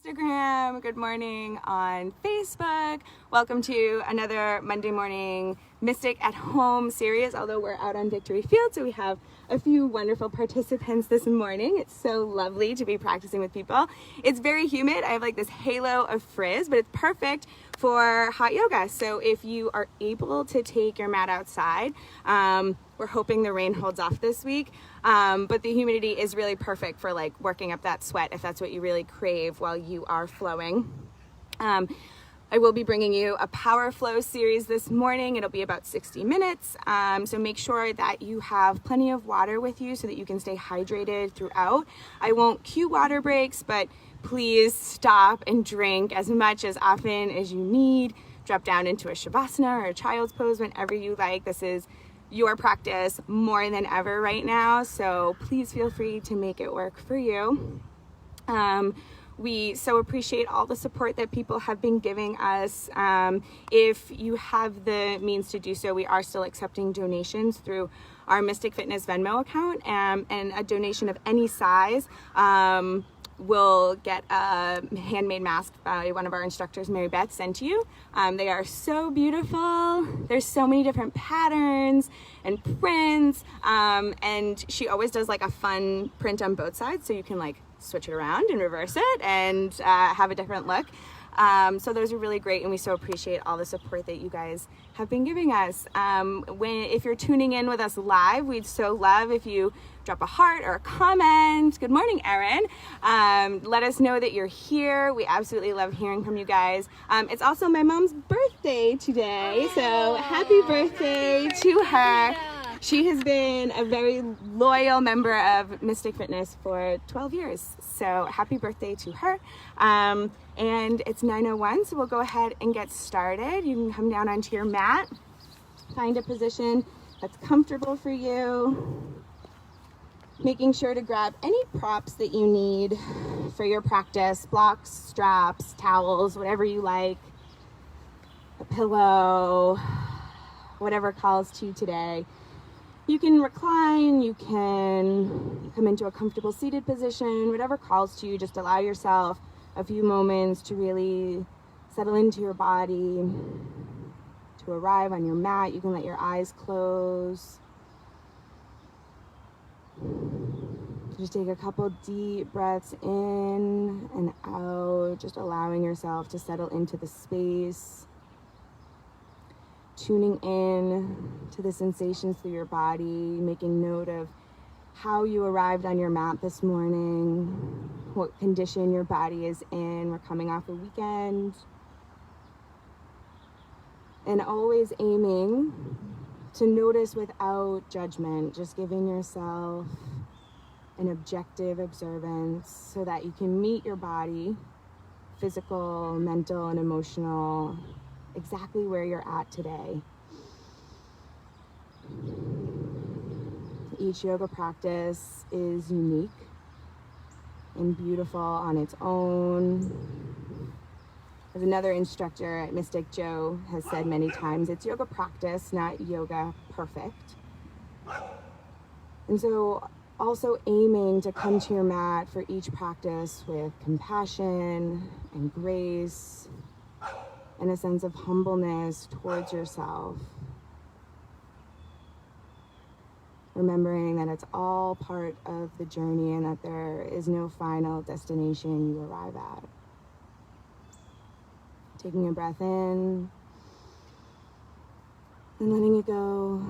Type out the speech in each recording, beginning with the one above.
Instagram, good morning on Facebook. Welcome to another Monday morning Mystic at Home series, although we're out on Victory Field, so we have a few wonderful participants this morning. It's so lovely to be practicing with people. It's very humid. I have like this halo of frizz, but it's perfect for hot yoga. So if you are able to take your mat outside, we're hoping the rain holds off this week, but the humidity is really perfect for like working up that sweat if that's what you really crave while you are flowing. I will be bringing you a power flow series this morning. It'll be about 60 minutes. So make sure that you have plenty of water with you so that you can stay hydrated throughout. I won't cue water breaks, but please stop and drink as much as often as you need. Drop down into a Shavasana or a child's pose whenever you like. This is your practice more than ever right now, so please feel free to make it work for you. We so appreciate all the support that people have been giving us. If you have the means to do so, we are still accepting donations through our Mystic Fitness Venmo account, and a donation of any size will get a handmade mask by one of our instructors, Mary Beth, sent to you. They are so beautiful. There's so many different patterns and prints, and she always does like a fun print on both sides, so you can like switch it around and reverse it and have a different look. So those are really great, and we so appreciate all the support that you guys have been giving us. If you're tuning in with us live, we'd so love if you drop a heart or a comment. Good morning, Erin. Let us know that you're here. We absolutely love hearing from you guys. It's also my mom's birthday today, so happy birthday to her. She has been a very loyal member of Mystic Fitness for 12 years, so happy birthday to her. And it's 9:01, so we'll go ahead and get started. You can come down onto your mat, find a position that's comfortable for you, making sure to grab any props that you need for your practice, blocks, straps, towels, whatever you like, a pillow, whatever calls to you today. You can recline, you can come into a comfortable seated position, whatever calls to you. Just allow yourself a few moments to really settle into your body, to arrive on your mat. You can let your eyes close. Just take a couple deep breaths in and out, just allowing yourself to settle into the space. Tuning in to the sensations through your body, making note of how you arrived on your mat this morning, what condition your body is in. We're coming off a weekend. And always aiming to notice without judgment, just giving yourself an objective observance so that you can meet your body, physical, mental, and emotional, exactly where you're at today. Each yoga practice is unique and beautiful on its own. As another instructor at Mystic, Joe, has said many times, it's yoga practice, not yoga perfect. And so also aiming to come to your mat for each practice with compassion and grace, and a sense of humbleness towards yourself. Remembering that it's all part of the journey and that there is no final destination you arrive at. Taking a breath in and letting it go.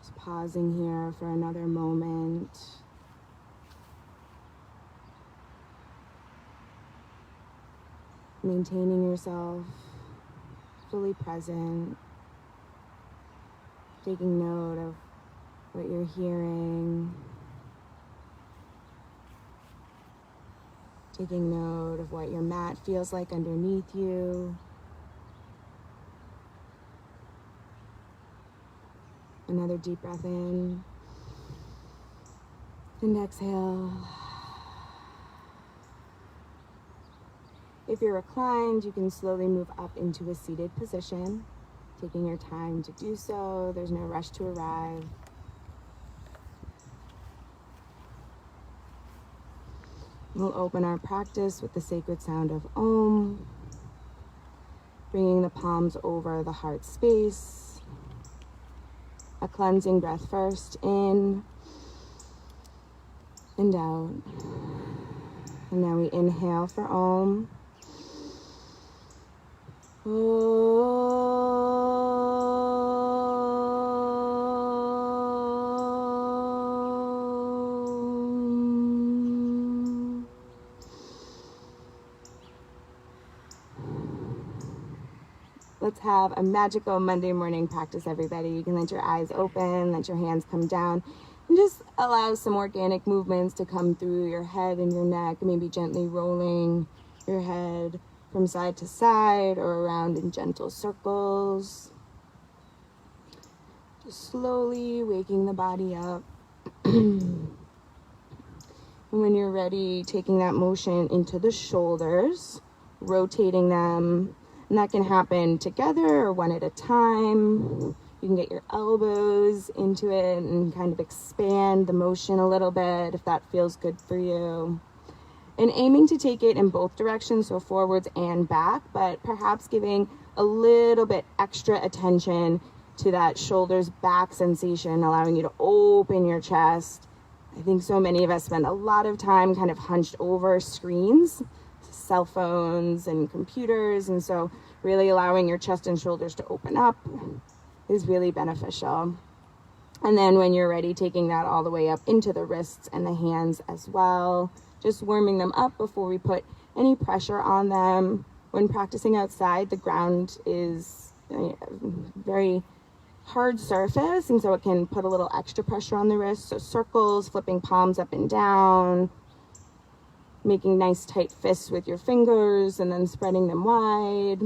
Just pausing here for another moment. Maintaining yourself fully present, taking note of what you're hearing, taking note of what your mat feels like underneath you. Another deep breath in and exhale. If you're reclined, you can slowly move up into a seated position, taking your time to do so. There's no rush to arrive. We'll open our practice with the sacred sound of Om, bringing the palms over the heart space. A cleansing breath first, in and out. And now we inhale for Om. Let's have a magical Monday morning practice, everybody. You can let your eyes open, let your hands come down, and just allow some organic movements to come through your head and your neck, maybe gently rolling your head from side to side or around in gentle circles. Just slowly waking the body up. And when you're ready, taking that motion into the shoulders, rotating them. And that can happen together or one at a time. You can get your elbows into it and kind of expand the motion a little bit if that feels good for you. And aiming to take it in both directions, so forwards and back, but perhaps giving a little bit extra attention to that shoulders back sensation, allowing you to open your chest. I think so many of us spend a lot of time kind of hunched over screens, cell phones and computers, and so really allowing your chest and shoulders to open up is really beneficial. And then when you're ready, taking that all the way up into the wrists and the hands as well, just warming them up before we put any pressure on them. When practicing outside, the ground is a very hard surface, and so it can put a little extra pressure on the wrists. So circles, flipping palms up and down, making nice tight fists with your fingers and then spreading them wide,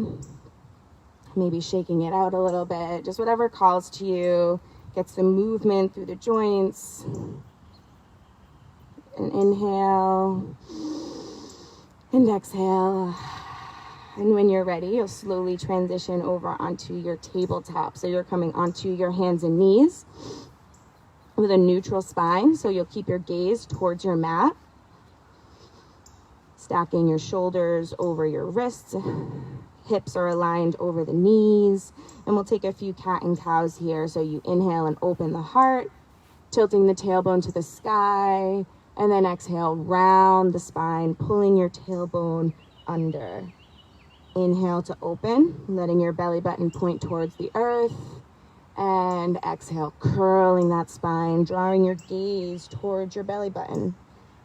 maybe shaking it out a little bit, just whatever calls to you, gets the movement through the joints. And inhale and exhale. And when you're ready, you'll slowly transition over onto your tabletop. So you're coming onto your hands and knees with a neutral spine. So you'll keep your gaze towards your mat, stacking your shoulders over your wrists. Hips are aligned over the knees. And we'll take a few cat and cows here. So you inhale and open the heart, tilting the tailbone to the sky. And then exhale, round the spine, pulling your tailbone under. Inhale to open, letting your belly button point towards the earth. And exhale, curling that spine, drawing your gaze towards your belly button.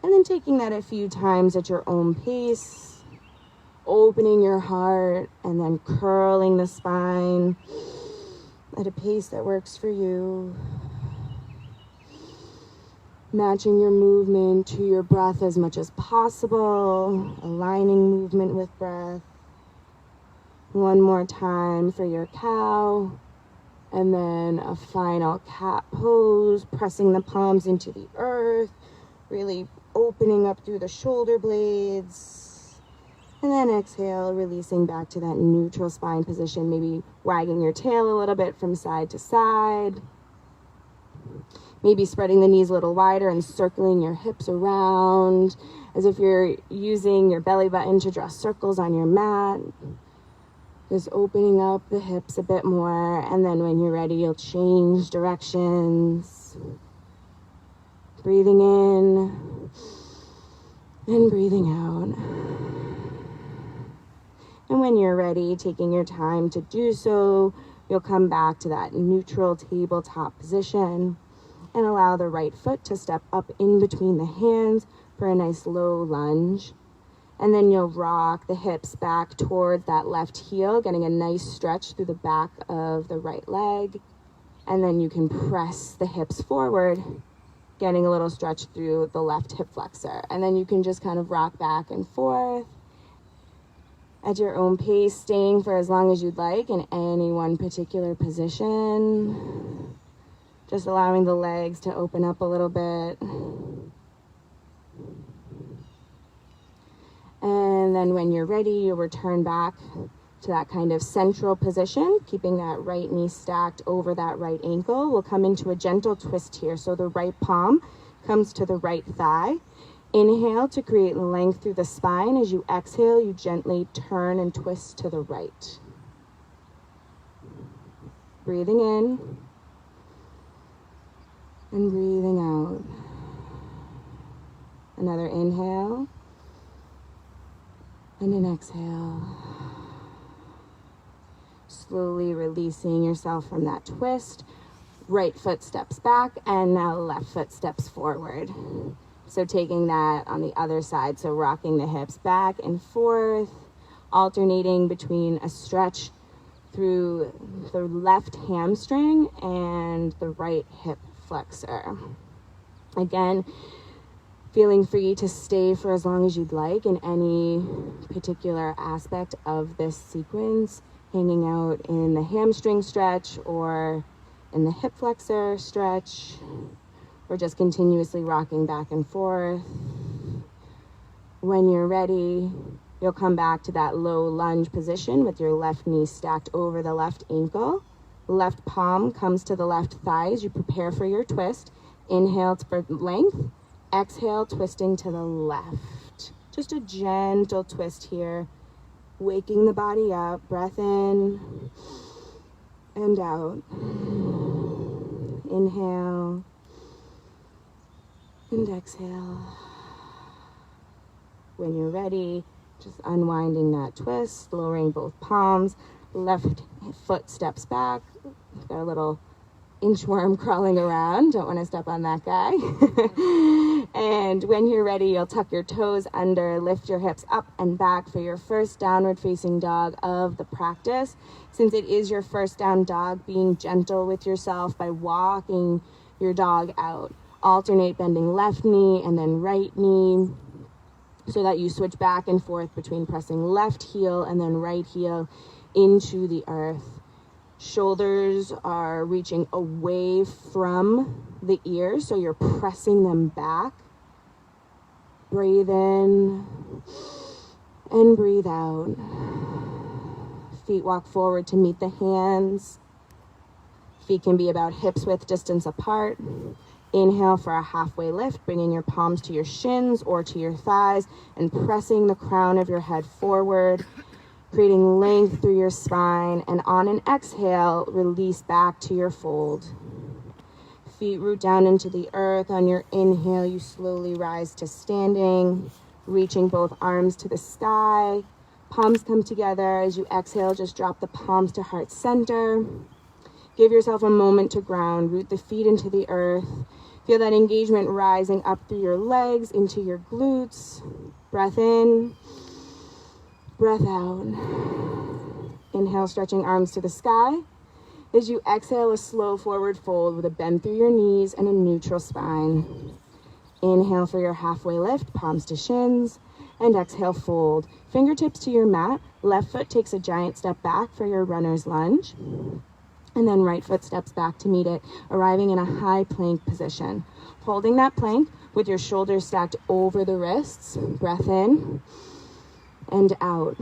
And then taking that a few times at your own pace, opening your heart, and then curling the spine at a pace that works for you. Matching your movement to your breath as much as possible, aligning movement with breath. One more time for your cow, and then a final cat pose, pressing the palms into the earth, really opening up through the shoulder blades. And then exhale, releasing back to that neutral spine position, maybe wagging your tail a little bit from side to side. Maybe spreading the knees a little wider and circling your hips around as if you're using your belly button to draw circles on your mat. Just opening up the hips a bit more, and then when you're ready, you'll change directions. Breathing in and breathing out. And when you're ready, taking your time to do so, you'll come back to that neutral tabletop position and allow the right foot to step up in between the hands for a nice low lunge. And then you'll rock the hips back towards that left heel, getting a nice stretch through the back of the right leg. And then you can press the hips forward, getting a little stretch through the left hip flexor. And then you can just kind of rock back and forth at your own pace, staying for as long as you'd like in any one particular position. Just allowing the legs to open up a little bit. And then when you're ready, you'll return back to that kind of central position, keeping that right knee stacked over that right ankle. We'll come into a gentle twist here. So the right palm comes to the right thigh. Inhale to create length through the spine. As you exhale, you gently turn and twist to the right. Breathing in and breathing out. Another inhale and an exhale. Slowly releasing yourself from that twist. Right foot steps back and now left foot steps forward. So taking that on the other side, so rocking the hips back and forth, alternating between a stretch through the left hamstring and the right hip flexor. Again, feeling free to stay for as long as you'd like in any particular aspect of this sequence, hanging out in the hamstring stretch or in the hip flexor stretch, or just continuously rocking back and forth. When you're ready, you'll come back to that low lunge position with your left knee stacked over the left ankle. Left palm comes to the left thigh as you prepare for your twist. Inhale for length. Exhale, twisting to the left. Just a gentle twist here. Waking the body up. Breath in and out. Inhale and exhale. When you're ready, just unwinding that twist, lowering both palms, left foot steps back. Got a little inchworm crawling around. Don't want to step on that guy. And when you're ready, you'll tuck your toes under, lift your hips up and back for your first downward facing dog of the practice. Since it is your first down dog, being gentle with yourself by walking your dog out. Alternate bending left knee and then right knee so that you switch back and forth between pressing left heel and then right heel into the earth. Shoulders are reaching away from the ears, so you're pressing them back. Breathe in and breathe out. Feet walk forward to meet the hands. Feet can be about hips width distance apart. Inhale for a halfway lift, bringing your palms to your shins or to your thighs and pressing the crown of your head forward, creating length through your spine. And on an exhale, release back to your fold. Feet root down into the earth. On your inhale, you slowly rise to standing, reaching both arms to the sky. Palms come together. As you exhale, just drop the palms to heart center. Give yourself a moment to ground. Root the feet into the earth. Feel that engagement rising up through your legs, into your glutes. Breath in, breath out. Inhale, stretching arms to the sky. As you exhale, a slow forward fold with a bend through your knees and a neutral spine. Inhale for your halfway lift, palms to shins, and exhale, fold. Fingertips to your mat. Left foot takes a giant step back for your runner's lunge. And then right foot steps back to meet it, arriving in a high plank position. Holding that plank with your shoulders stacked over the wrists. Breath in and out.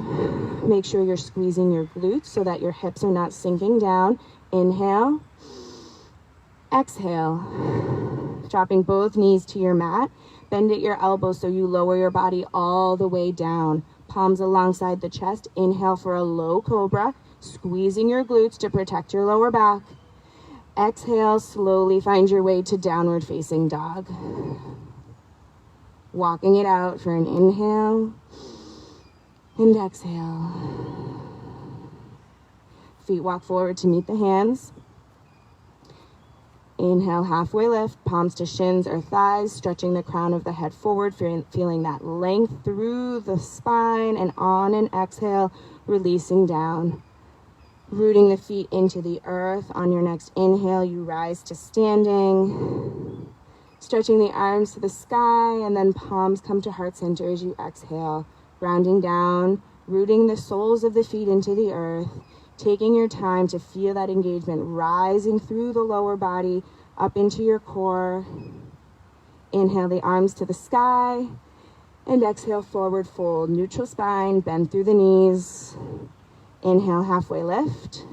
Make sure you're squeezing your glutes so that your hips are not sinking down. Inhale, exhale. Dropping both knees to your mat. Bend at your elbows so you lower your body all the way down. Palms alongside the chest. Inhale for a low cobra. Squeezing your glutes to protect your lower back. Exhale, slowly find your way to downward facing dog. Walking it out for an inhale and exhale. Feet walk forward to meet the hands. Inhale, halfway lift, palms to shins or thighs, stretching the crown of the head forward, feeling that length through the spine, and on an exhale, releasing down. Rooting the feet into the earth. On your next inhale, you rise to standing. Stretching the arms to the sky, and then palms come to heart center as you exhale. Grounding down, rooting the soles of the feet into the earth. Taking your time to feel that engagement rising through the lower body, up into your core. Inhale the arms to the sky, and exhale, forward fold. Neutral spine, bend through the knees. Inhale, halfway lift.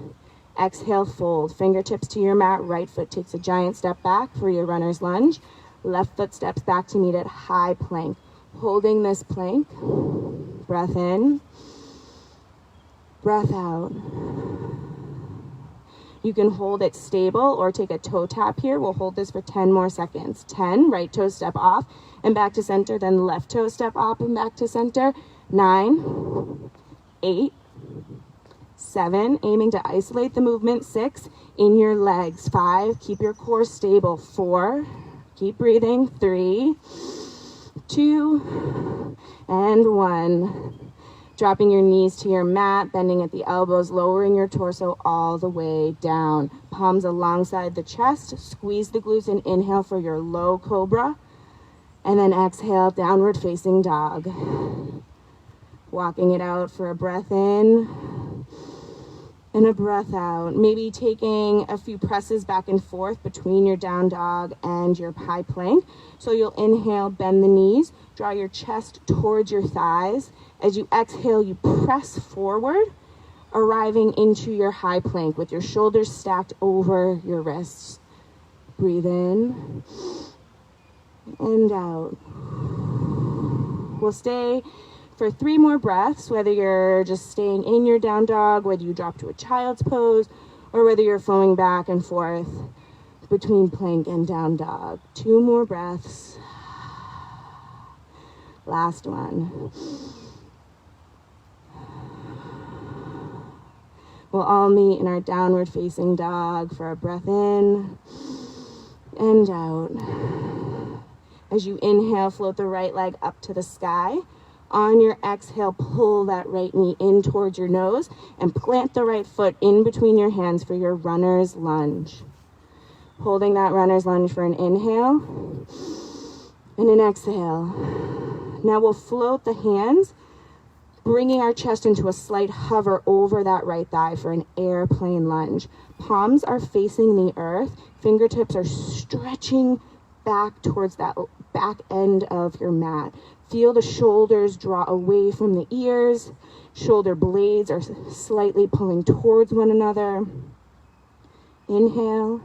Exhale, fold. Fingertips to your mat. Right foot takes a giant step back for your runner's lunge. Left foot steps back to meet it, high plank. Holding this plank, breath in, breath out. You can hold it stable or take a toe tap here. We'll hold this for 10 more seconds. 10, right toe step off and back to center, then left toe step off and back to center. 9, 8, 7, aiming to isolate the movement. 6, in your legs. 5, keep your core stable. 4, keep breathing. 3, 2, and 1. Dropping your knees to your mat, bending at the elbows, lowering your torso all the way down. Palms alongside the chest. Squeeze the glutes and inhale for your low cobra. And then exhale, downward facing dog. Walking it out for a breath in and a breath out. Maybe taking a few presses back and forth between your down dog and your high plank. So you'll inhale, bend the knees, draw your chest towards your thighs. As you exhale, you press forward, arriving into your high plank with your shoulders stacked over your wrists. Breathe in and out. We'll stay for 3 more breaths, whether you're just staying in your down dog, whether you drop to a child's pose, or whether you're flowing back and forth between plank and down dog. 2 more breaths. Last one. We'll all meet in our downward facing dog for a breath in and out. As you inhale, float the right leg up to the sky. On your exhale, pull that right knee in towards your nose and plant the right foot in between your hands for your runner's lunge. Holding that runner's lunge for an inhale and an exhale. Now we'll float the hands, bringing our chest into a slight hover over that right thigh for an airplane lunge. Palms are facing the earth. Fingertips are stretching back towards that back end of your mat. Feel the shoulders draw away from the ears. Shoulder blades are slightly pulling towards one another. Inhale.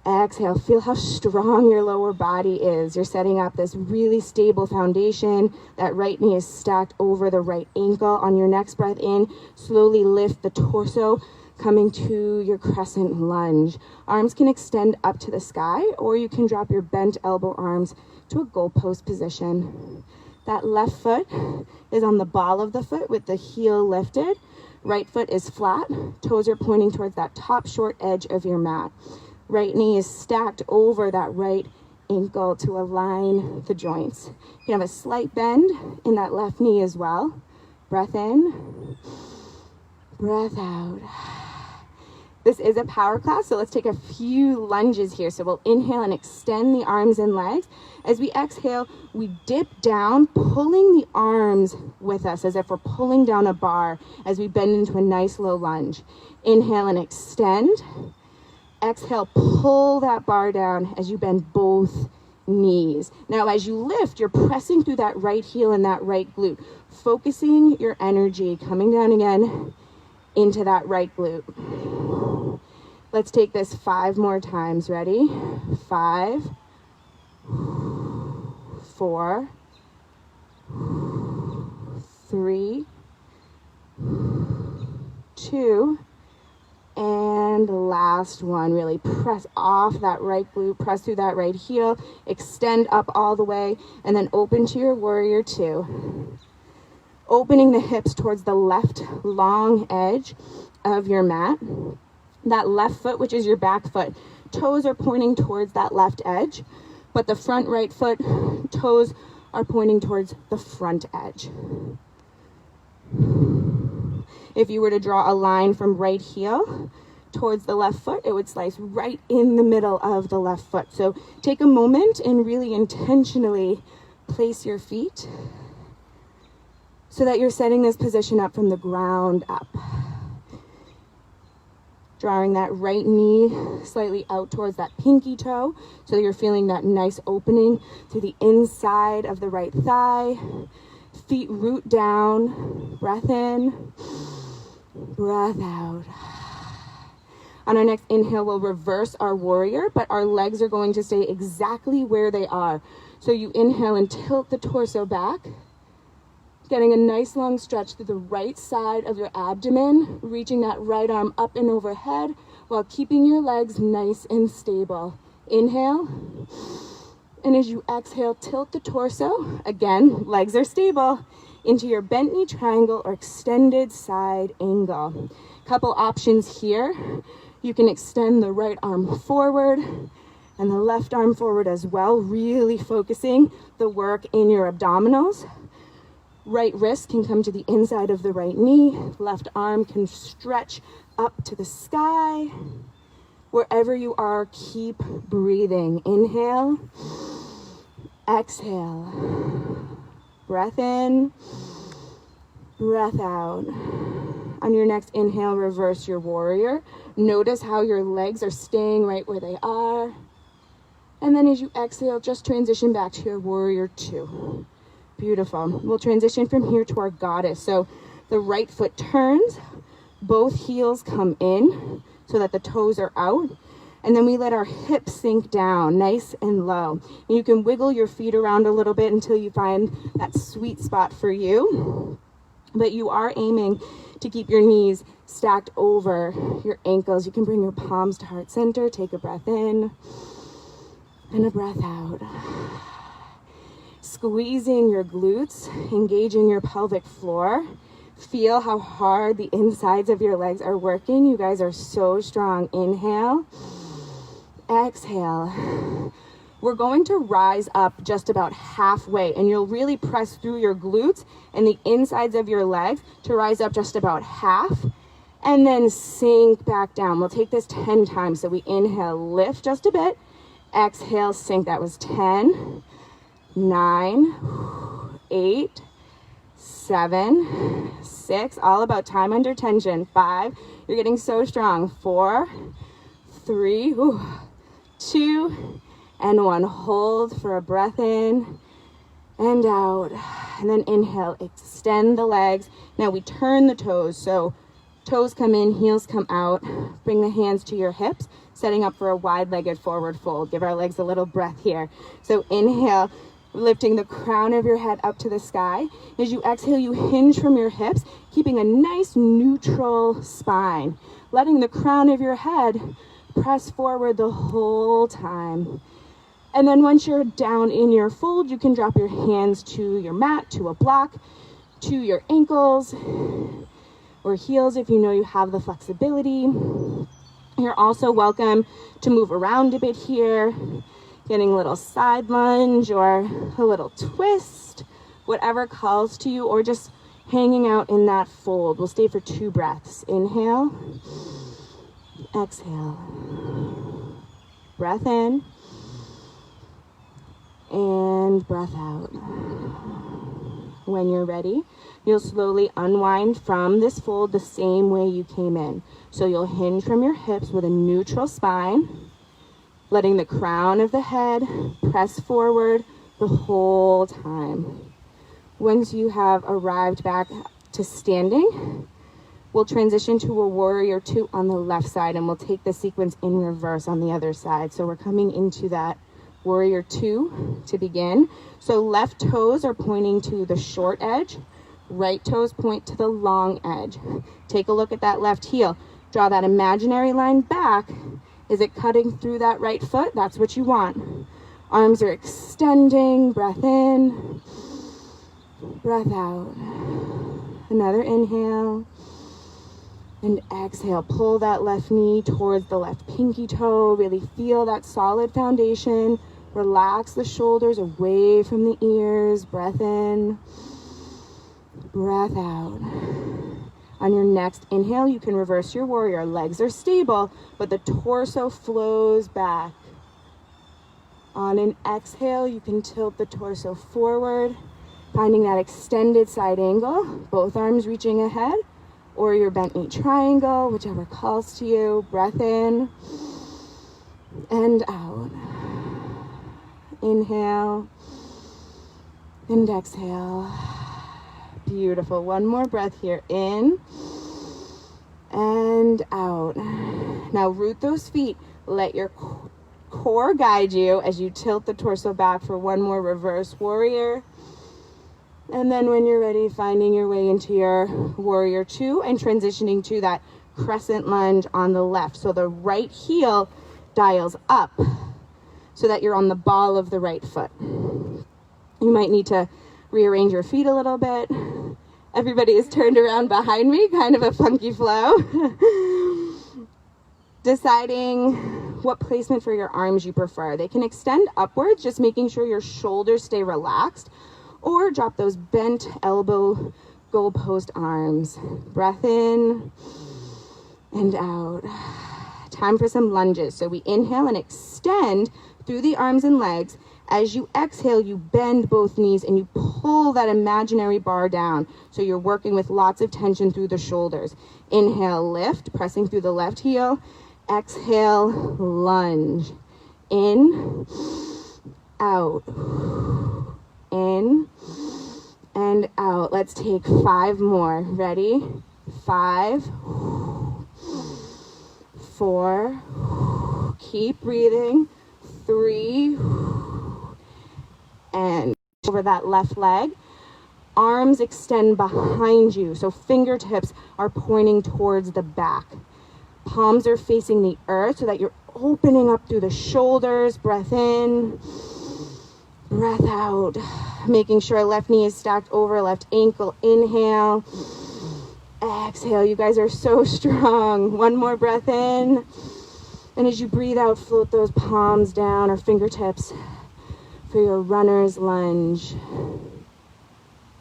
Exhale. Feel how strong your lower body is. You're setting up this really stable foundation. That right knee is stacked over the right ankle. On your next breath in, slowly lift the torso, coming to your crescent lunge. Arms can extend up to the sky, or you can drop your bent elbow arms to a goalpost position. That left foot is on the ball of the foot with the heel lifted. Right foot is flat. Toes are pointing towards that top short edge of your mat. Right knee is stacked over that right ankle to align the joints. You can have a slight bend in that left knee as well. Breath in, breath out. This is a power class, so let's take a few lunges here. So we'll inhale and extend the arms and legs. As we exhale, we dip down, pulling the arms with us as if we're pulling down a bar as we bend into a nice low lunge. Inhale and extend. Exhale, pull that bar down as you bend both knees. Now, as you lift, you're pressing through that right heel and that right glute, focusing your energy, coming down again into that right glute. Let's take this 5 more times. Ready? 5, 4, 3, 2, and last one. Really press off that right glute, press through that right heel, extend up all the way, and then open to your warrior 2. Opening the hips towards the left long edge of your mat. That left foot, which is your back foot, toes are pointing towards that left edge, but the front right foot, toes are pointing towards the front edge. If you were to draw a line from right heel towards the left foot, it would slice right in the middle of the left foot. So take a moment and really intentionally place your feet so that you're setting this position up from the ground up. Drawing that right knee slightly out towards that pinky toe so that you're feeling that nice opening through the inside of the right thigh. Feet root down, breath in, breath out. On our next inhale, we'll reverse our warrior, but our legs are going to stay exactly where they are. So you inhale and tilt the torso back, getting a nice long stretch through the right side of your abdomen, reaching that right arm up and overhead while keeping your legs nice and stable. Inhale. And as you exhale, tilt the torso. Again, legs are stable, into your bent knee triangle or extended side angle. Couple options here. You can extend the right arm forward and the left arm forward as well, really focusing the work in your abdominals. Right wrist can come to the inside of the right knee. Left arm can stretch up to the sky. Wherever you are, keep breathing. Inhale. Exhale. Breath in. Breath out. On your next inhale, reverse your warrior. Notice how your legs are staying right where they are. And then as you exhale, just transition back to your warrior 2. Beautiful. We'll transition from here to our goddess. So the right foot turns, both heels come in so that the toes are out. And then we let our hips sink down nice and low. And you can wiggle your feet around a little bit until you find that sweet spot for you. But you are aiming to keep your knees stacked over your ankles. You can bring your palms to heart center. Take a breath in and a breath out. Squeezing your glutes, engaging your pelvic floor. Feel how hard the insides of your legs are working. You guys are so strong. Inhale. Exhale. We're going to rise up just about halfway, and you'll really press through your glutes and the insides of your legs to rise up just about half, and then sink back down. We'll take this 10 times. So we inhale, lift just a bit. Exhale, sink. That was 10, 9, 8, 7, 6. All about time under tension. 5. You're getting so strong. 4, 3, 2, and 1. Hold for a breath in and out. And then inhale, extend the legs. Now we turn the toes. So toes come in, heels come out. Bring the hands to your hips, setting up for a wide-legged forward fold. Give our legs a little breath here. So inhale, lifting the crown of your head up to the sky. As you exhale, you hinge from your hips, keeping a nice neutral spine. Letting the crown of your head press forward the whole time. And then once you're down in your fold, you can drop your hands to your mat, to a block, to your ankles or heels if you know you have the flexibility. You're also welcome to move around a bit here, getting a little side lunge or a little twist, whatever calls to you, or just hanging out in that fold. We'll stay for 2 breaths. Inhale, exhale, breath in, and breath out. When you're ready, you'll slowly unwind from this fold the same way you came in. So you'll hinge from your hips with a neutral spine, letting the crown of the head press forward the whole time. Once you have arrived back to standing, we'll transition to a warrior 2 on the left side, and we'll take the sequence in reverse on the other side. So we're coming into that warrior 2 to begin. So left toes are pointing to the short edge, right toes point to the long edge. Take a look at that left heel. Draw that imaginary line back. Is it cutting through that right foot? That's what you want. Arms are extending. Breath in, breath out. Another inhale and exhale. Pull that left knee towards the left pinky toe. Really feel that solid foundation. Relax the shoulders away from the ears. Breath in, breath out. On your next inhale, you can reverse your warrior. Legs are stable, but the torso flows back. On an exhale, you can tilt the torso forward, finding that extended side angle, both arms reaching ahead, or your bent knee triangle, whichever calls to you. Breath in and out. Inhale and exhale. Beautiful. One more breath here. In and out. Now root those feet. Let your core guide you as you tilt the torso back for one more reverse warrior. And then when you're ready, finding your way into your warrior two and transitioning to that crescent lunge on the left. So the right heel dials up so that you're on the ball of the right foot. You might need to rearrange your feet a little bit. Everybody is turned around behind me, kind of a funky flow. Deciding what placement for your arms you prefer. They can extend upwards, just making sure your shoulders stay relaxed, or drop those bent elbow goalpost arms. Breath in and out. Time for some lunges. So we inhale and extend through the arms and legs. As you exhale, you bend both knees and you pull that imaginary bar down. So you're working with lots of tension through the shoulders. Inhale, lift, pressing through the left heel. Exhale, lunge. In, out. In and out. Let's take 5 more. Ready? 5, 4, keep breathing. 3, and over that left leg. Arms extend behind you, so fingertips are pointing towards the back. Palms are facing the earth so that you're opening up through the shoulders. Breath in, breath out. Making sure left knee is stacked over left ankle. Inhale, exhale. You guys are so strong. One more breath in. And as you breathe out, float those palms down or fingertips for your runner's lunge.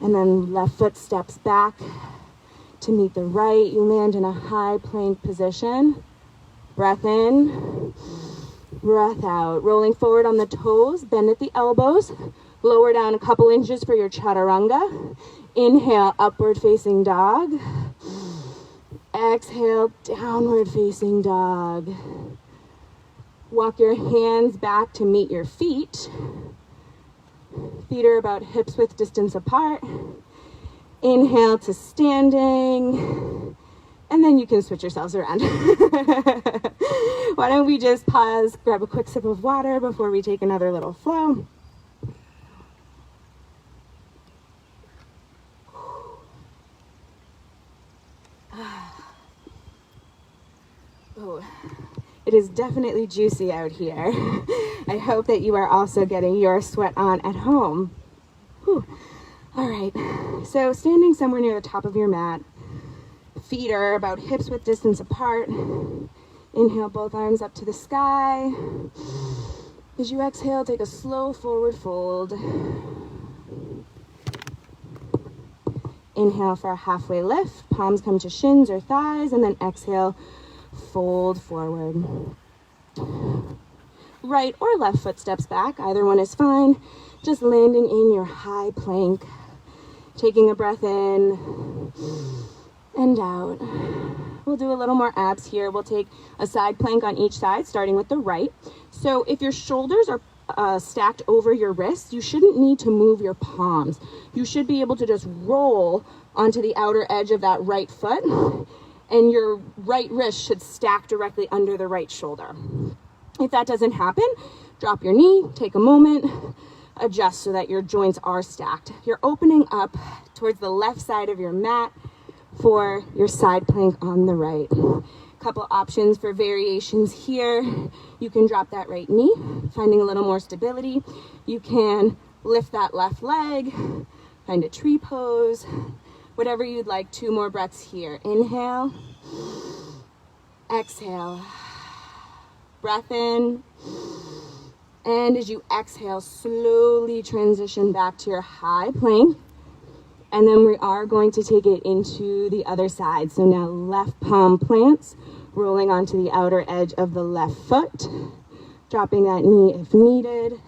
And then left foot steps back to meet the right. You land in a high plank position. Breath in, breath out. Rolling forward on the toes, bend at the elbows. Lower down a couple inches for your chaturanga. Inhale, upward facing dog. Exhale, downward facing dog. Walk your hands back to meet your feet. Feet are about hips width distance apart. Inhale to standing. And then you can switch yourselves around. Why don't we just pause, grab a quick sip of water before we take another little flow. Oh, it is definitely juicy out here. I hope that you are also getting your sweat on at home. Whew. All right, so standing somewhere near the top of your mat, feet are about hips width distance apart. Inhale, both arms up to the sky. As you exhale, take a slow forward fold. Inhale for a halfway lift. Palms come to shins or thighs, and then exhale, fold forward. Right or left foot steps back. Either one is fine. Just landing in your high plank. Taking a breath in and out. We'll do a little more abs here. We'll take a side plank on each side, starting with the right. So if your shoulders are stacked over your wrists, you shouldn't need to move your palms. You should be able to just roll onto the outer edge of that right foot, and your right wrist should stack directly under the right shoulder. If that doesn't happen, drop your knee, take a moment, adjust so that your joints are stacked. You're opening up towards the left side of your mat for your side plank on the right. Couple options for variations here. You can drop that right knee, finding a little more stability. You can lift that left leg, find a tree pose, whatever you'd like. 2 more breaths here. Inhale, exhale, breath in, and as you exhale, slowly transition back to your high plank. And then we are going to take it into the other side. So now left palm plants, rolling onto the outer edge of the left foot, dropping that knee if needed.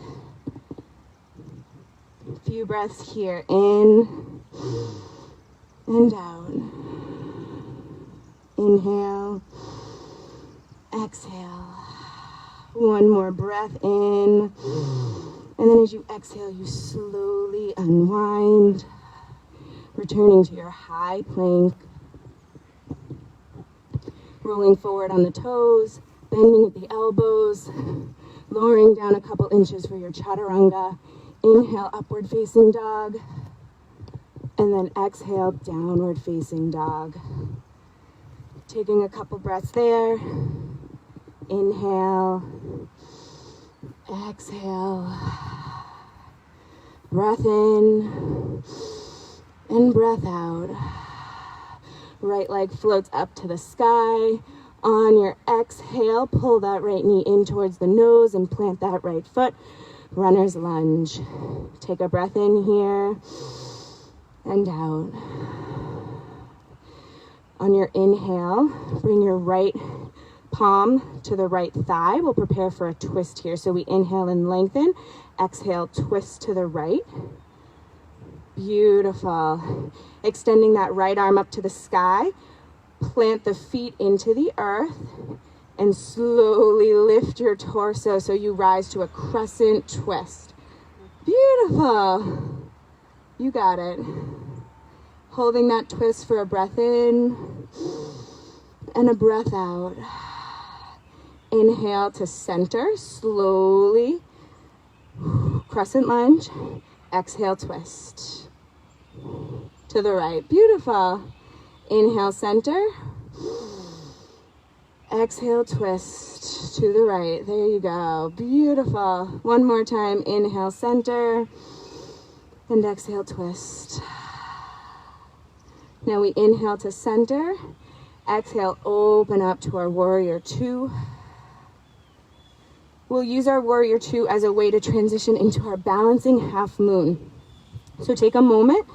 A few breaths here, in and out. Inhale, exhale. One more breath in. And then as you exhale, you slowly unwind, returning to your high plank. rolling forward on the toes, bending at the elbows, lowering down a couple inches for your chaturanga. Inhale, upward facing dog, and then exhale, downward facing dog. Taking a couple breaths there. Inhale, exhale, breath in and breath out. Right leg floats up to the sky. On your exhale, pull that right knee in towards the nose and plant that right foot. Runner's lunge. Take a breath in here and out. On your inhale, bring your right palm to the right thigh. We'll prepare for a twist here. So we inhale and lengthen. Exhale, twist to the right. Beautiful. Extending that right arm up to the sky. Plant the feet into the earth and slowly lift your torso so you rise to a crescent twist. Beautiful. You got it. Holding that twist for a breath in and a breath out. Inhale to center, slowly. Crescent lunge. Exhale, twist. To the right. Beautiful. Inhale, center. Exhale, twist to the right. There you go. Beautiful. One more time. Inhale, center. And exhale, twist. Now we inhale to center. Exhale, open up to our warrior two. We'll use our warrior two as a way to transition into our balancing half moon. So take a moment.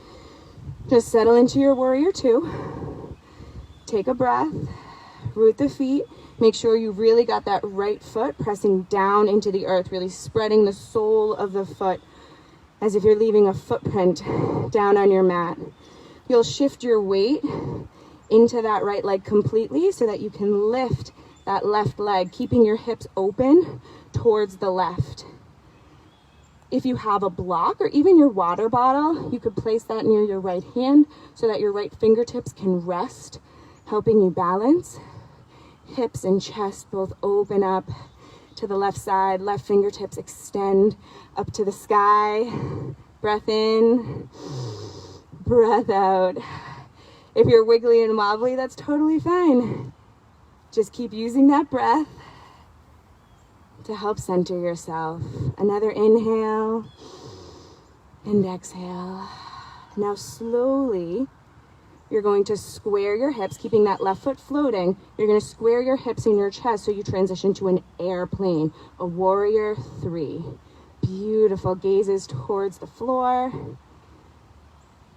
Just settle into your warrior two. Take a breath. Root the feet. Make sure you really got that right foot pressing down into the earth, really spreading the sole of the foot as if you're leaving a footprint down on your mat. You'll shift your weight into that right leg completely so that you can lift that left leg, keeping your hips open towards the left. If you have a block or even your water bottle, you could place that near your right hand so that your right fingertips can rest, helping you balance. Hips and chest both open up to the left side. Left fingertips extend up to the sky. Breath in, breath out. If you're wiggly and wobbly, that's totally fine. Just keep using that breath to help center yourself. Another inhale and exhale. Now slowly, you're going to square your hips, keeping that left foot floating. You're going to square your hips in your chest so you transition to an airplane, a warrior three. Beautiful. Gazes towards the floor.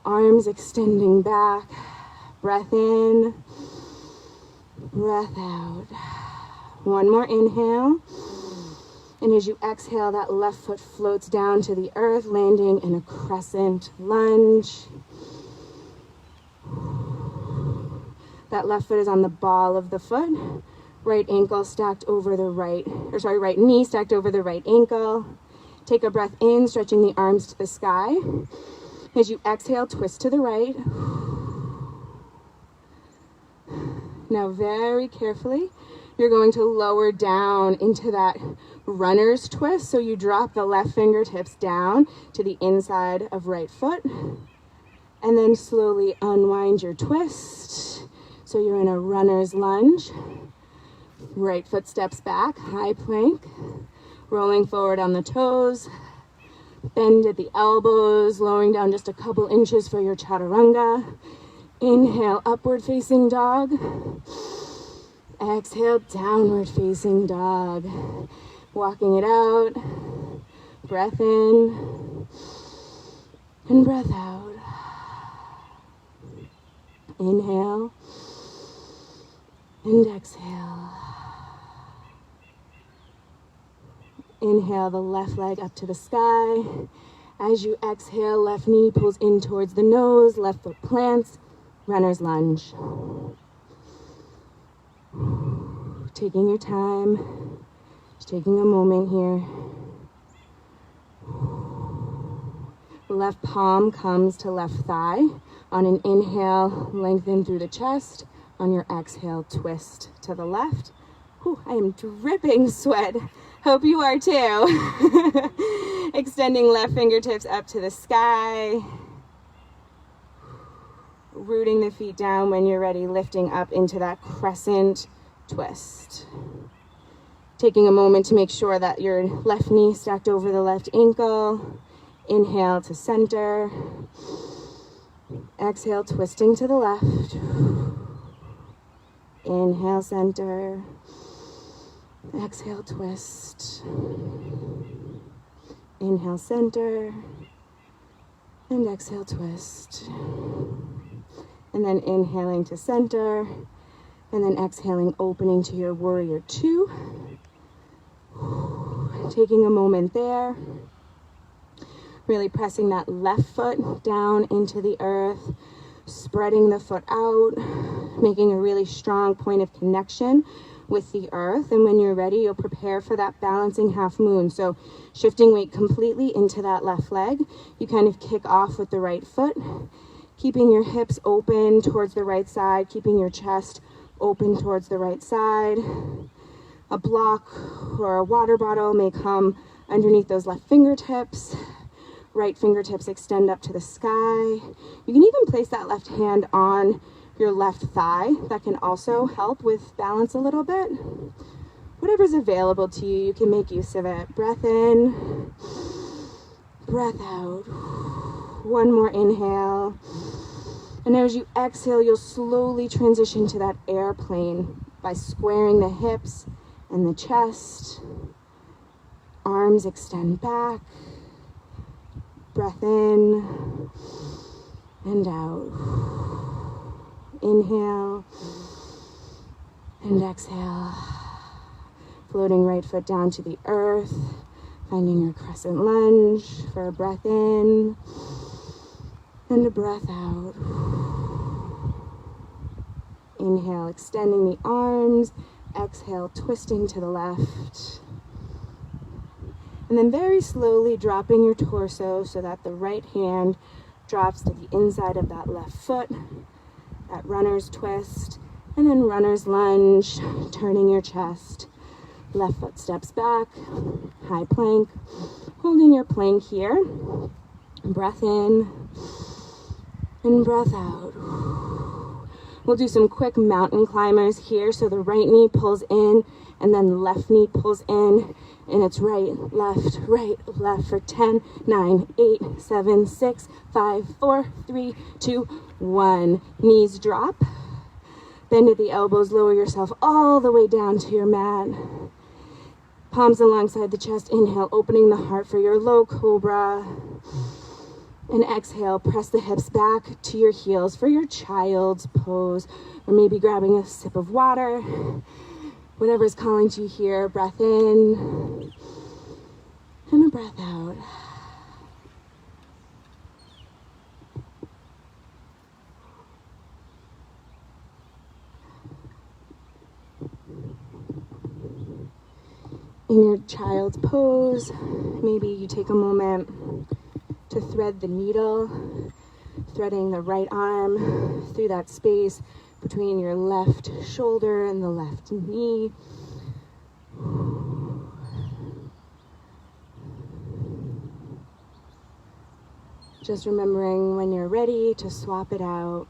Arms extending back. Breath in, breath out. One more inhale. And as you exhale, that left foot floats down to the earth, landing in a crescent lunge. That left foot is on the ball of the foot. Right ankle stacked over the right knee stacked over the right ankle. Take a breath in, stretching the arms to the sky. As you exhale, twist to the right. Now very carefully, you're going to lower down into that runner's twist. So you drop the left fingertips down to the inside of right foot. And then slowly unwind your twist. So you're in a runner's lunge. Right foot steps back, high plank. Rolling forward on the toes. Bend at the elbows, lowering down just a couple inches for your chaturanga. Inhale, upward facing dog. Exhale, downward facing dog. Walking it out. Breath in and breath out. Inhale and exhale. Inhale the left leg up to the sky. As you exhale, left knee pulls in towards the nose, left foot plants, runner's lunge. Taking your time, just taking a moment here. Left palm comes to left thigh. On an inhale, lengthen through the chest. On your exhale, twist to the left. Whew, I am dripping sweat. Hope you are too. Extending left fingertips up to the sky. Rooting the feet down when you're ready, lifting up into that crescent twist. Taking a moment to make sure that your left knee stacked over the left ankle. Inhale to center. Exhale, twisting to the left. Inhale, center. Exhale, twist. Inhale, center. And exhale, twist. And then inhaling to center. And then exhaling, opening to your warrior two. Taking a moment there. Really pressing that left foot down into the earth. Spreading the foot out. Making a really strong point of connection with the earth. And when you're ready, you'll prepare for that balancing half moon. So shifting weight completely into that left leg. You kind of kick off with the right foot. Keeping your hips open towards the right side. Keeping your chest open towards the right side. A block or a water bottle may come underneath those left fingertips. Right fingertips extend up to the sky. You can even place that left hand on your left thigh. That can also help with balance a little bit. Whatever's available to you, you can make use of it. Breath in, breath out. One more inhale. And as you exhale, you'll slowly transition to that airplane by squaring the hips and the chest. Arms extend back. Breath in and out. Inhale and exhale. Floating right foot down to the earth. Finding your crescent lunge for a breath in and a breath out. Inhale, extending the arms. Exhale, twisting to the left. And then very slowly dropping your torso so that the right hand drops to the inside of that left foot. That runner's twist. And then runner's lunge, turning your chest. Left foot steps back, high plank. Holding your plank here. Breath in and breath out. We'll do some quick mountain climbers here. So the right knee pulls in and then the left knee pulls in. And it's right, left for 10, 9, 8, 7, 6, 5, 4, 3, 2, 1. Knees drop. Bend at the elbows, lower yourself all the way down to your mat. Palms alongside the chest. Inhale, opening the heart for your low cobra. And exhale, press the hips back to your heels for your child's pose. Or maybe grabbing a sip of water. Whatever's calling to you here. Breath in and a breath out. In your child's pose, maybe you take a moment to thread the needle, threading the right arm through that space between your left shoulder and the left knee. Just remembering when you're ready to swap it out.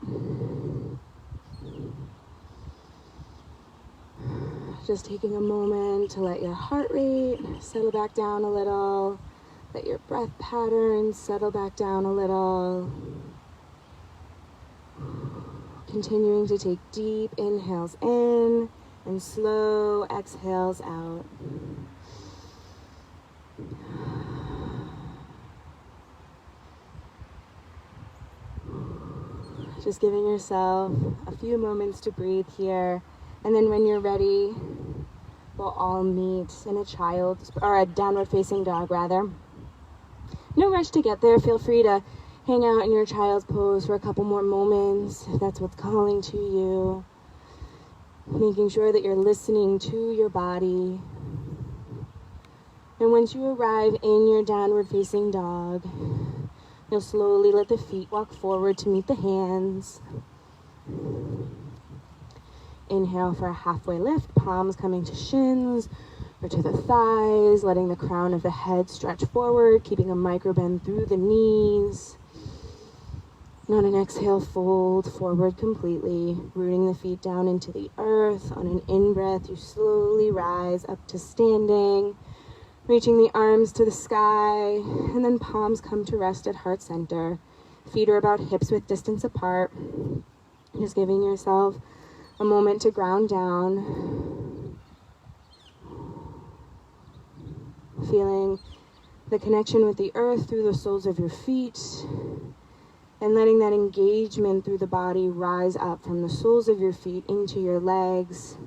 Just taking a moment to let your heart rate settle back down a little. Let your breath pattern settle back down a little. Continuing to take deep inhales in and slow exhales out. Just giving yourself a few moments to breathe here. And then when you're ready, we'll all meet in a downward facing dog rather. No rush to get there. Feel free to hang out in your child's pose for a couple more moments if that's what's calling to you. Making sure that you're listening to your body. And once you arrive in your downward facing dog, you'll slowly let the feet walk forward to meet the hands. Inhale for a halfway lift, palms coming to shins or to the thighs, letting the crown of the head stretch forward, keeping a micro bend through the knees. And on an exhale, fold forward completely, rooting the feet down into the earth. On an in-breath, you slowly rise up to standing, reaching the arms to the sky, and then palms come to rest at heart center. Feet are about hips width distance apart. Just giving yourself a moment to ground down. Feeling the connection with the earth through the soles of your feet, and letting that engagement through the body rise up from the soles of your feet into your legs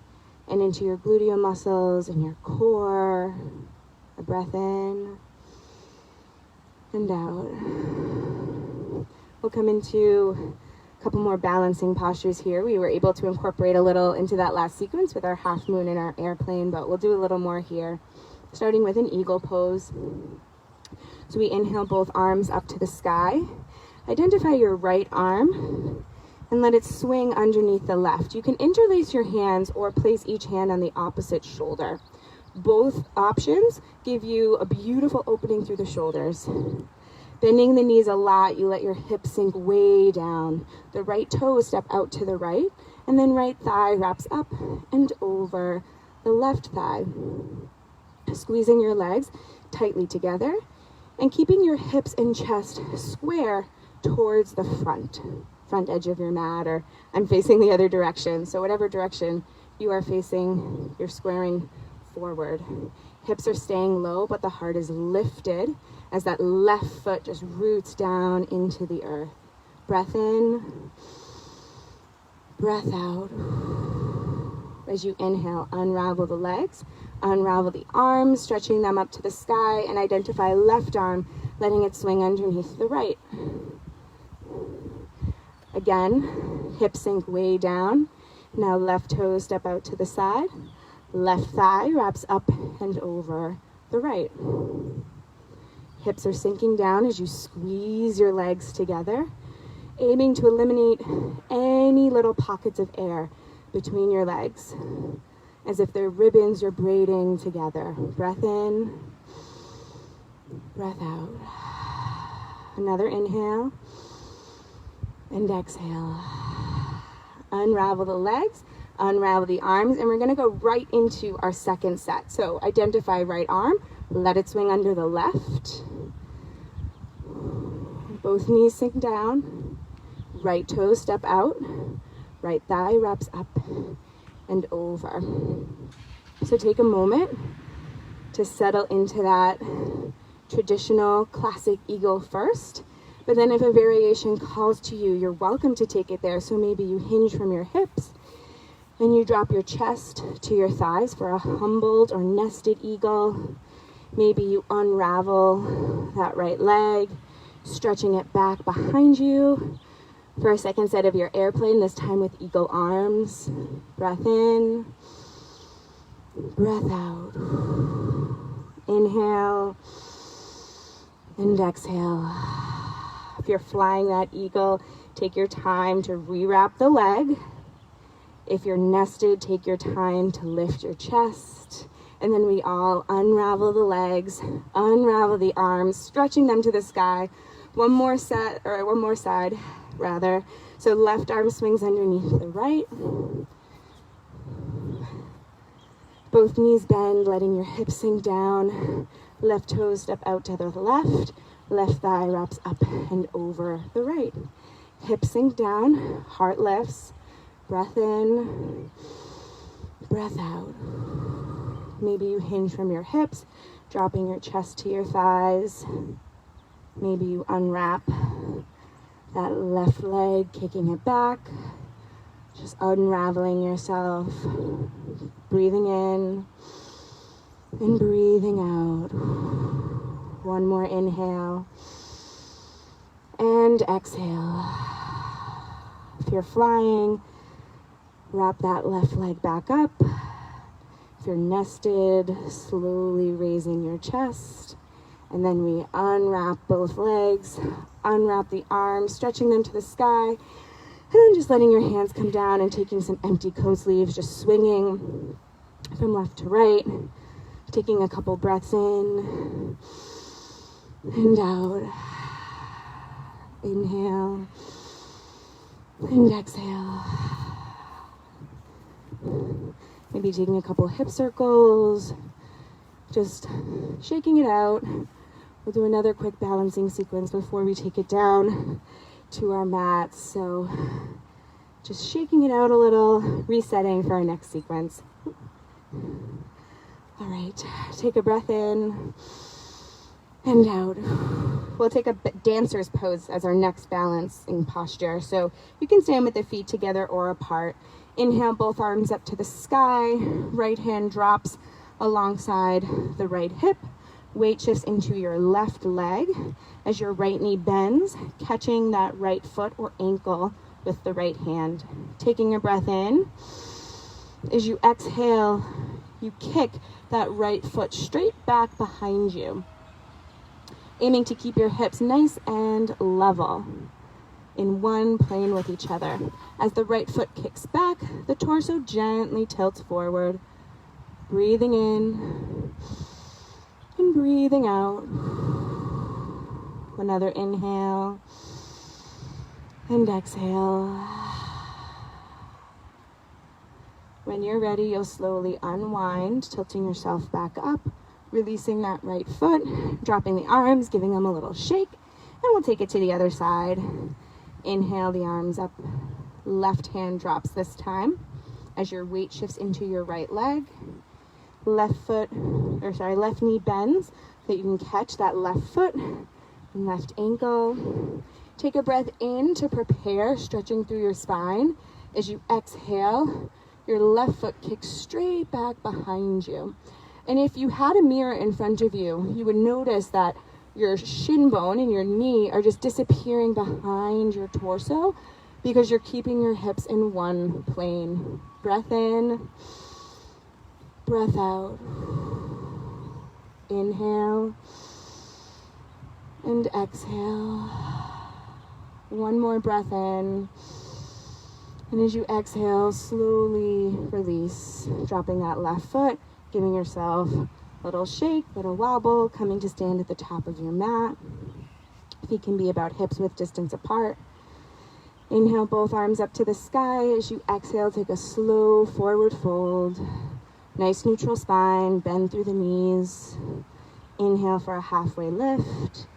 and into your gluteal muscles and your core. A breath in and out. We'll come into a couple more balancing postures here. We were able to incorporate a little into that last sequence with our half moon and our airplane, but we'll do a little more here, starting with an eagle pose. So we inhale both arms up to the sky. Identify your right arm and let it swing underneath the left. You can interlace your hands or place each hand on the opposite shoulder. Both options give you a beautiful opening through the shoulders. Bending the knees a lot, you let your hips sink way down. The right toes step out to the right, and then right thigh wraps up and over the left thigh. Squeezing your legs tightly together and keeping your hips and chest square towards the front edge of your mat, or I'm facing the other direction. So whatever direction you are facing, you're squaring forward. Hips are staying low, but the heart is lifted as that left foot just roots down into the earth. Breath in, breath out. As you inhale, unravel the legs, unravel the arms, stretching them up to the sky, and identify left arm, letting it swing underneath the right. Again, hips sink way down. Now left toes step out to the side. Left thigh wraps up and over the right. Hips are sinking down as you squeeze your legs together, aiming to eliminate any little pockets of air between your legs, as if they're ribbons you're braiding together. Breath in, breath out. Another inhale and exhale. Unravel the legs, unravel the arms, and we're going to go right into our second set. So identify right arm, let it swing under the left. Both knees sink down. Right toes step out. Right thigh wraps up and over. So take a moment to settle into that traditional classic eagle first. But then if a variation calls to you, you're welcome to take it there. So maybe you hinge from your hips and you drop your chest to your thighs for a humbled or nested eagle. Maybe you unravel that right leg, stretching it back behind you for a second set of your airplane, this time with eagle arms. Breath in, breath out. Inhale and exhale. If you're flying that eagle, take your time to rewrap the leg. If you're nested, take your time to lift your chest. And then we all unravel the legs, unravel the arms, stretching them to the sky. One more side. So left arm swings underneath the right. Both knees bend, letting your hips sink down. Left toes step out to the left. Left thigh wraps up and over the right. Hips sink down, heart lifts. Breath in, breath out. Maybe you hinge from your hips, dropping your chest to your thighs. Maybe you unwrap that left leg, kicking it back. Just unraveling yourself. Breathing in and breathing out. One more inhale and exhale. If you're flying, wrap that left leg back up. If you're nested, slowly raising your chest. And then we unwrap both legs, unwrap the arms, stretching them to the sky. then just letting your hands come down and taking some empty coast leaves, just swinging from left to right, taking a couple breaths in and out. Inhale and exhale. Maybe taking a couple hip circles, just shaking it out. We'll do another quick balancing sequence before we take it down to our mats. So just shaking it out a little, resetting for our next sequence. All right, take a breath in and out. We'll take a dancer's pose as our next balancing posture. So you can stand with the feet together or apart. Inhale, both arms up to the sky. Right hand drops alongside the right hip. Weight shifts into your left leg as your right knee bends, catching that right foot or ankle with the right hand. Taking a breath in. As you exhale, you kick that right foot straight back behind you, aiming to keep your hips nice and level in one plane with each other. As the right foot kicks back, the torso gently tilts forward, breathing in and breathing out. Another inhale and exhale. When you're ready, you'll slowly unwind, tilting yourself back up, releasing that right foot, dropping the arms, giving them a little shake, and we'll take it to the other side. Inhale the arms up, left hand drops this time as your weight shifts into your right leg. Left knee bends so that you can catch that left foot and left ankle. Take a breath in to prepare, stretching through your spine. As you exhale, your left foot kicks straight back behind you. And if you had a mirror in front of you, you would notice that your shin bone and your knee are just disappearing behind your torso because you're keeping your hips in one plane. Breath in, breath out. Inhale and exhale. One more breath in. And as you exhale, slowly release, dropping that left foot, giving yourself a little shake, little wobble, coming to stand at the top of your mat. Feet can be about hips width distance apart. Inhale, both arms up to the sky. As you exhale, take a slow forward fold. Nice neutral spine, bend through the knees. Inhale for a halfway lift.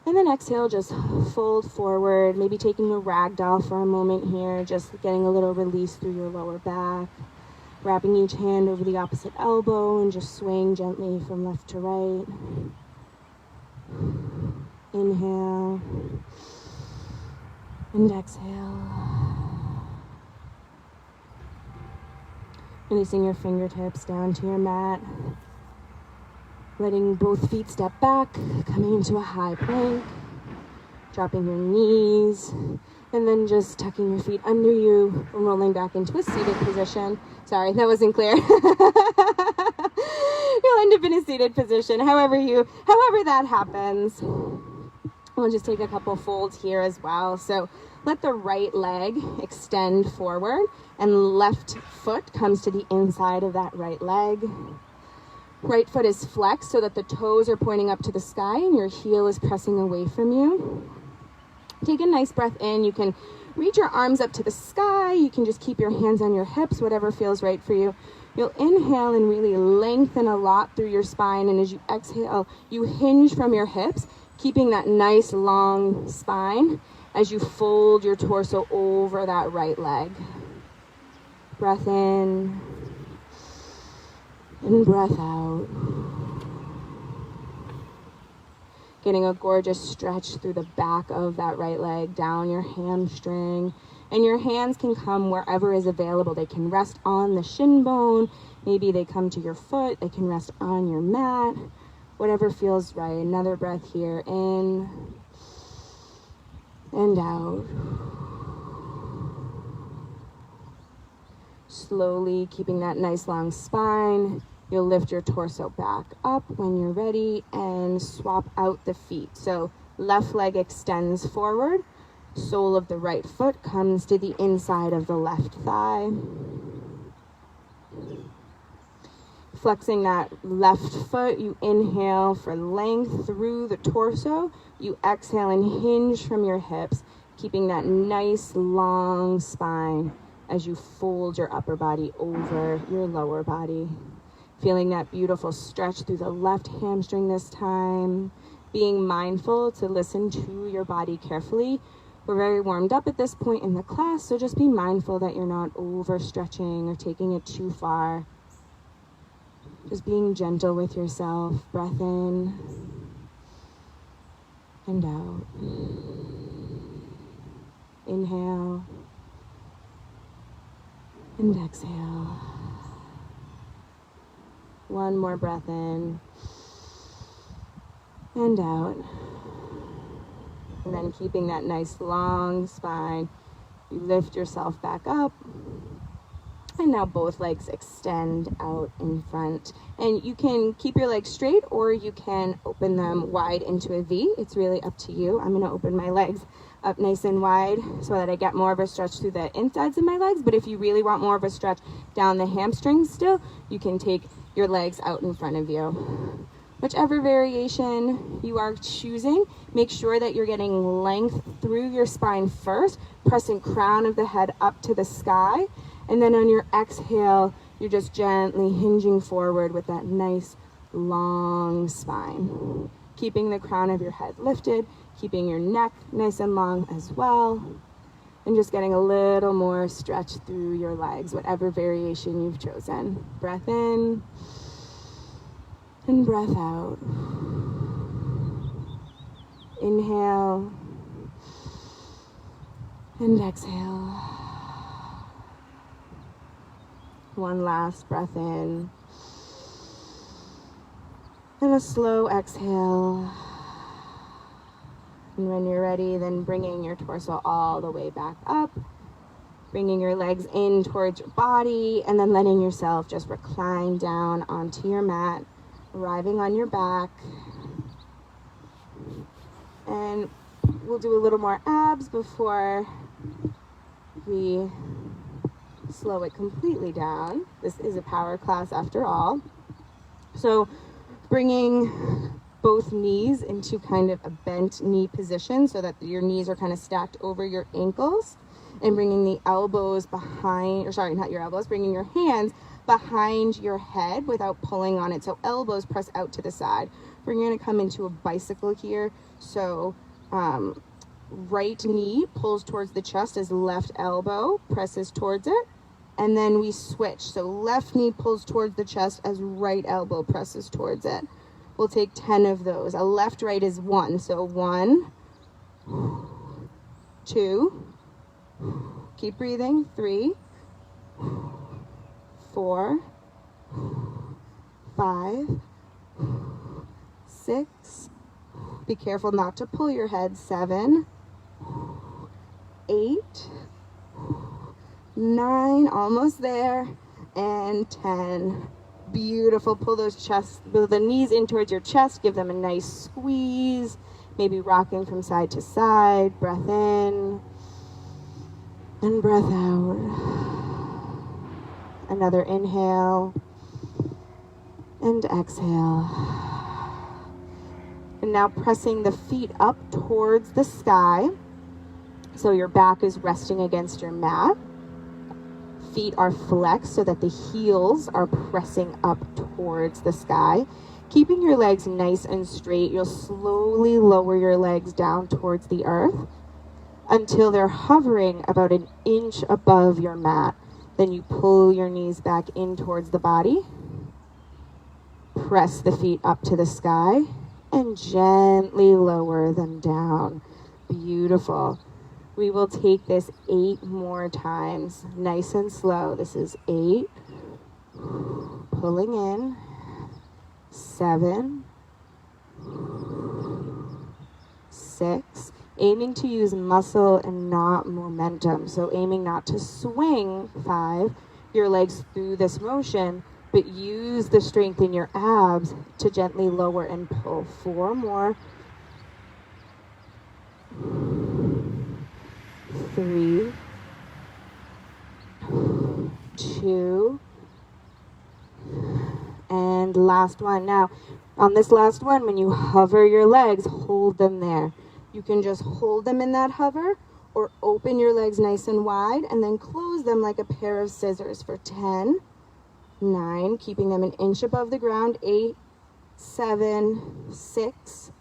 And then exhale, just fold forward, maybe taking a ragdoll for a moment here, just getting a little release through your lower back. Wrapping each hand over the opposite elbow and just swaying gently from left to right. Inhale and exhale. Releasing your fingertips down to your mat. Letting both feet step back, coming into a high plank. Dropping your knees. And then just tucking your feet under you and rolling back into a seated position. Sorry, that wasn't clear. You'll end up in a seated position, however that happens. We'll just take a couple folds here as well. So let the right leg extend forward and left foot comes to the inside of that right leg. Right foot is flexed so that the toes are pointing up to the sky and your heel is pressing away from you. Take a nice breath in. You can reach your arms up to the sky. You can just keep your hands on your hips, whatever feels right for you. You'll inhale and really lengthen a lot through your spine. And as you exhale, you hinge from your hips, keeping that nice long spine as you fold your torso over that right leg. Breath in and breath out. Getting a gorgeous stretch through the back of that right leg, down your hamstring. And your hands can come wherever is available. They can rest on the shin bone. Maybe they come to your foot. They can rest on your mat. Whatever feels right. Another breath here. In and out. Slowly keeping that nice long spine. You'll lift your torso back up when you're ready and swap out the feet. So left leg extends forward, Sole of the right foot comes to the inside of the left thigh. Flexing that left foot, you inhale for length through the torso. You exhale and hinge from your hips, keeping that nice long spine as you fold your upper body over your lower body. Feeling that beautiful stretch through the left hamstring this time. Being mindful to listen to your body carefully. We're very warmed up at this point in the class, so just be mindful that you're not overstretching or taking it too far. Just being gentle with yourself. Breath in and out. Inhale and exhale. One more breath in and out. And then keeping that nice long spine, you lift yourself back up. And now both legs extend out in front. And you can keep your legs straight or you can open them wide into a V. It's really up to you. I'm gonna open my legs up nice and wide so that I get more of a stretch through the insides of my legs. But if you really want more of a stretch down the hamstrings still, you can take your legs out in front of you. Whichever variation you are choosing, make sure that you're getting length through your spine first, pressing crown of the head up to the sky. And then on your exhale, you're just gently hinging forward with that nice long spine. Keeping the crown of your head lifted, keeping your neck nice and long as well. And just getting a little more stretch through your legs, whatever variation you've chosen. Breath in and breath out. Inhale and exhale. One last breath in. And a slow exhale. And when you're ready, then bringing your torso all the way back up. Bringing your legs in towards your body. And then letting yourself just recline down onto your mat. Arriving on your back. And we'll do a little more abs before we slow it completely down. This is a power class after all. So bringing both knees into kind of a bent knee position so that your knees are kind of stacked over your ankles, and bringing the elbows behind, or sorry, not your elbows, bringing your hands behind your head without pulling on it. So elbows press out to the side. We're going to come into a bicycle here. So right knee pulls towards the chest as left elbow presses towards it. And then we switch. So left knee pulls towards the chest as right elbow presses towards it. We'll take 10 of those. A left right is 1. So 1, 2, keep breathing, 3, 4, 5, 6. Be careful not to pull your head. 7, 8, 9, almost there, and 10. Beautiful. Pull the knees in towards your chest. Give them a nice squeeze. Maybe rocking from side to side. Breath in and breath out. Another inhale and exhale. And now pressing the feet up towards the sky. So your back is resting against your mat. Feet are flexed so that the heels are pressing up towards the sky. Keeping your legs nice and straight, you'll slowly lower your legs down towards the earth until they're hovering about an inch above your mat. Then you pull your knees back in towards the body. Press the feet up to the sky and gently lower them down. Beautiful. We will take this 8 more times, nice and slow. This is 8, pulling in, 7, 6, aiming to use muscle and not momentum. So aiming not to swing 5, your legs through this motion, but use the strength in your abs to gently lower and pull. 4 more. 3, 2, and last one. Now, on this last one, when you hover your legs, hold them there. You can just hold them in that hover, or open your legs nice and wide and then close them like a pair of scissors for 10, 9, keeping them an inch above the ground, 8, 7, 6,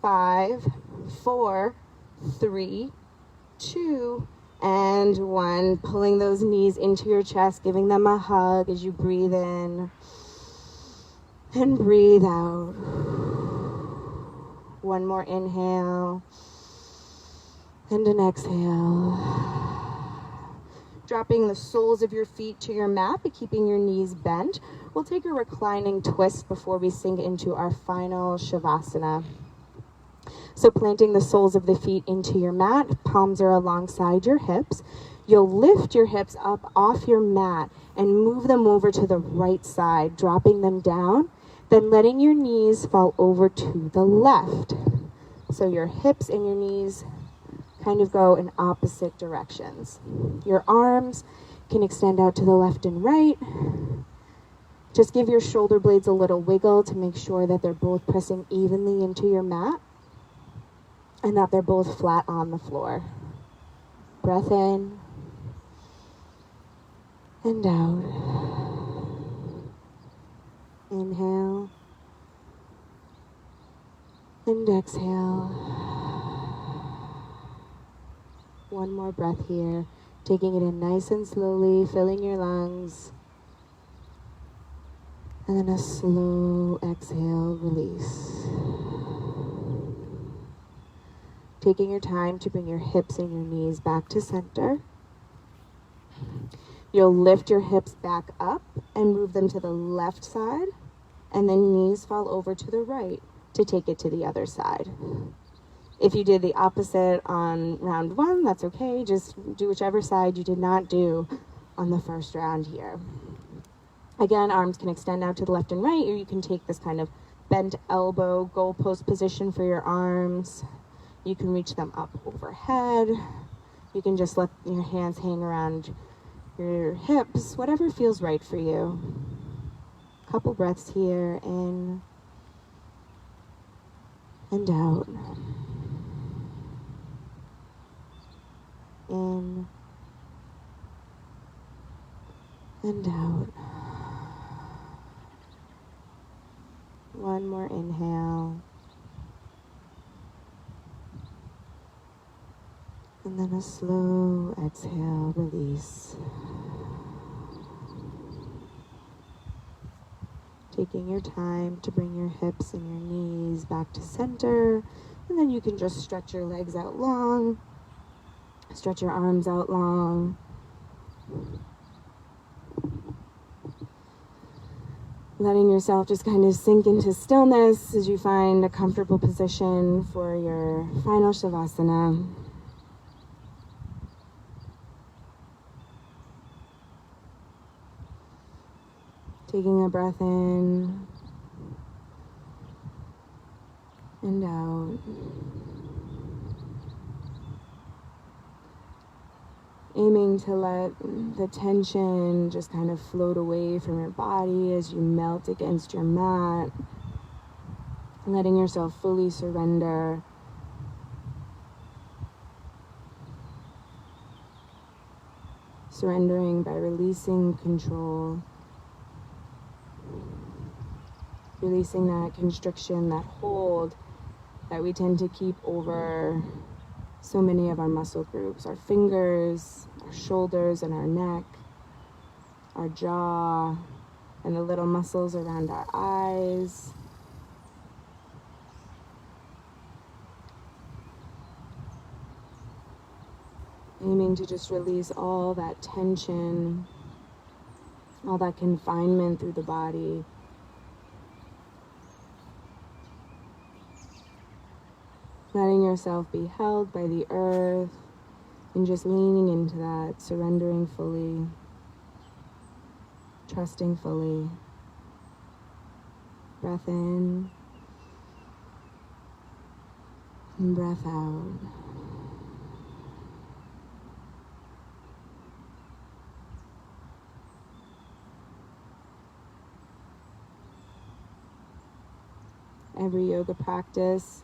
5, 4, 3, 2, and 1. Pulling those knees into your chest, giving them a hug as you breathe in and breathe out. One more inhale and an exhale. Dropping the soles of your feet to your mat, but keeping your knees bent. We'll take a reclining twist before we sink into our final Shavasana. So planting the soles of the feet into your mat, palms are alongside your hips. You'll lift your hips up off your mat and move them over to the right side, dropping them down, then letting your knees fall over to the left. So your hips and your knees kind of go in opposite directions. Your arms can extend out to the left and right. Just give your shoulder blades a little wiggle to make sure that they're both pressing evenly into your mat and that they're both flat on the floor. Breath in and out. Inhale and exhale. One more breath here, taking it in nice and slowly, filling your lungs. And then a slow exhale, release. Taking your time to bring your hips and your knees back to center. You'll lift your hips back up and move them to the left side, and then knees fall over to the right to take it to the other side. If you did the opposite on round 1, that's okay. Just do whichever side you did not do on the first round here. Again, arms can extend out to the left and right, or you can take this kind of bent elbow goalpost position for your arms. You can reach them up overhead. You can just let your hands hang around your hips, whatever feels right for you. Couple breaths here, in and out. In and out. One more inhale. And then a slow exhale, release. Taking your time to bring your hips and your knees back to center. And then you can just stretch your legs out long. Stretch your arms out long. Letting yourself just kind of sink into stillness as you find a comfortable position for your final Shavasana. Taking a breath in and out. Aiming to let the tension just kind of float away from your body as you melt against your mat. Letting yourself fully surrender. Surrendering by releasing control. Releasing that constriction, that hold that we tend to keep over so many of our muscle groups, our fingers, our shoulders, and our neck, our jaw, and the little muscles around our eyes. Aiming to just release all that tension, all that confinement through the body. Letting yourself be held by the earth and just leaning into that, surrendering fully, trusting fully. Breath in and breath out. every yoga practice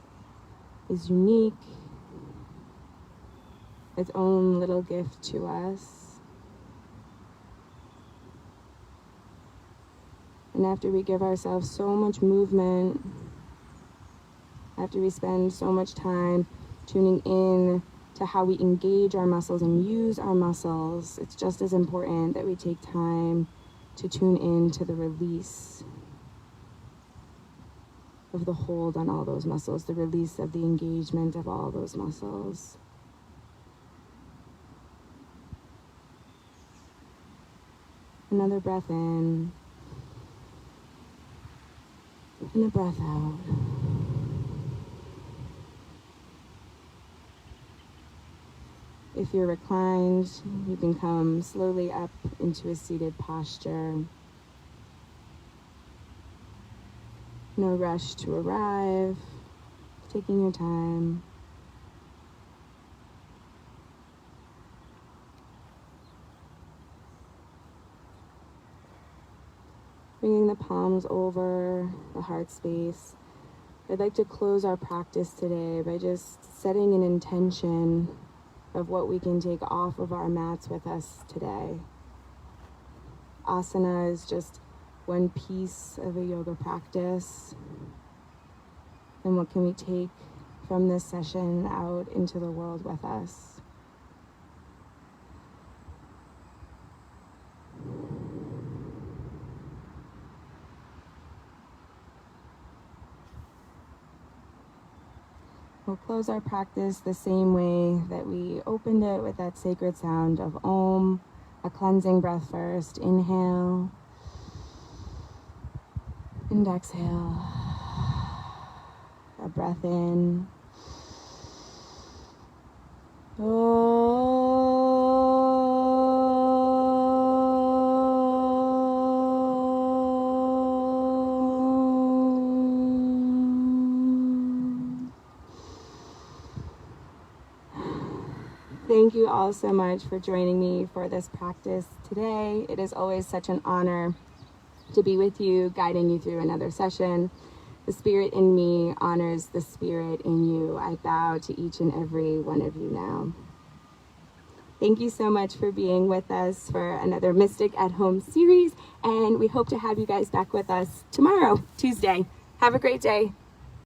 is unique, its own little gift to us. And after we give ourselves so much movement, after we spend so much time tuning in to how we engage our muscles and use our muscles, it's just as important that we take time to tune in to the release of the hold on all those muscles, the release of the engagement of all those muscles. Another breath in, and a breath out. If you're reclined, you can come slowly up into a seated posture. No rush to arrive, taking your time. Bringing the palms over the heart space. I'd like to close our practice today by just setting an intention of what we can take off of our mats with us today. Asana is just one piece of a yoga practice. And what can we take from this session out into the world with us? We'll close our practice the same way that we opened it, with that sacred sound of Om, a cleansing breath first. Inhale and exhale. A breath in. Thank you all so much for joining me for this practice today. It is always such an honor to be with you, guiding you through another session. The spirit in me honors the spirit in you. I bow to each and every one of you now. Thank you so much for being with us for another Mystic at Home series, and we hope to have you guys back with us tomorrow, Tuesday. Have a great day.